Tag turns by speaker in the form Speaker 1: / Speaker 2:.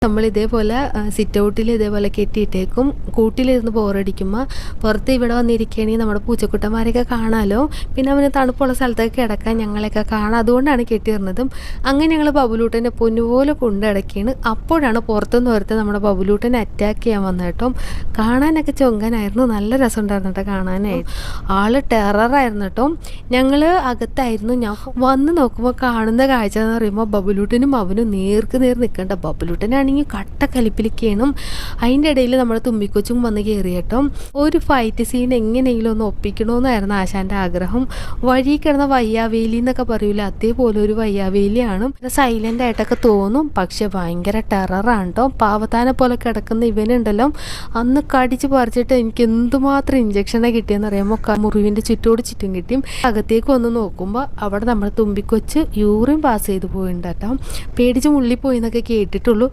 Speaker 1: നമ്മൾ ഇതേപോലെ സിറ്റ് ഔട്ടിൽ ഇതേപോലെ കെട്ടിയിട്ടേക്കും. കൂട്ടിലിരുന്ന് ബോറടിക്കുമ്പോൾ പുറത്ത് ഇവിടെ വന്നിരിക്കുകയാണെങ്കിൽ നമ്മുടെ പൂച്ചക്കുട്ടന്മാരെയൊക്കെ കാണാമല്ലോ. പിന്നെ അവന് തണുപ്പുള്ള സ്ഥലത്തൊക്കെ കിടക്കാൻ ഞങ്ങളെയൊക്കെ കാണാം. അതുകൊണ്ടാണ് കെട്ടിയിരുന്നതും. അങ്ങനെ ഞങ്ങൾ ബബുലൂട്ടനെ പൊന്നുപോലെ കൊണ്ടിടക്കുകയാണ്. അപ്പോഴാണ് പുറത്തുനിന്ന് ഒരുത്തൻ നമ്മുടെ ബബുലൂട്ടനെ അറ്റാക്ക് ചെയ്യാൻ വന്നത് കേട്ടോ. കാണാനൊക്കെ ചൊങ്കനായിരുന്നു, നല്ല രസമുണ്ടായിരുന്നു കേട്ടോ കാണാനായിട്ട്. ആള് ടെററായിരുന്നു കേട്ടോ. ഞങ്ങൾ അകത്തായിരുന്നു. ഞാൻ വന്ന് നോക്കുമ്പോൾ കാണുന്ന കാഴ്ച എന്ന് പറയുമ്പോൾ ബബുലൂട്ടനും അവനും നേർക്ക് നേർ നിൽക്കേണ്ട. ബബുലൂട്ടനാണെങ്കിൽ കട്ടക്കലിപ്പിലേക്കാണ്. അതിൻ്റെ ഇടയിൽ നമ്മുടെ തുമ്പിക്കൊച്ചും വന്ന് കയറി കേട്ടോ. ഒരു ഫൈറ്റ് സീൻ എങ്ങനെയെങ്കിലും ഒന്ന് ഒപ്പിക്കണമെന്നായിരുന്നു ആശാൻ്റെ ആഗ്രഹം. വഴി കിടന്ന വയ്യാവേലി എന്നൊക്കെ പറയൂല, അതേപോലെ ഒരു വയ്യാവേലിയാണ്. സൈലൻ്റ് ആയിട്ടൊക്കെ തോന്നും, പക്ഷെ ഭയങ്കര ടെററാണ് കേട്ടോ. പാവത്താനെ പോലെ കിടക്കുന്ന ഇവനുണ്ടല്ലോ, അന്ന് കടിച്ച് പറിച്ചിട്ട് എനിക്ക് എന്തുമാത്രം ഇഞ്ചക്ഷനെ കിട്ടിയെന്ന് അറിയാമോ. മുറിവിൻ്റെ ചുറ്റും കിട്ടിയും. അകത്തേക്ക് വന്ന് നോക്കുമ്പോൾ അവിടെ നമ്മുടെ തുമ്പിക്കൊച്ച് യൂറിൻ പാസ് ചെയ്ത് പോയിട്ടുണ്ട് കേട്ടോ. പേടിച്ച് മുള്ളിപ്പോയി എന്നൊക്കെ കേട്ടിട്ടുള്ളൂ.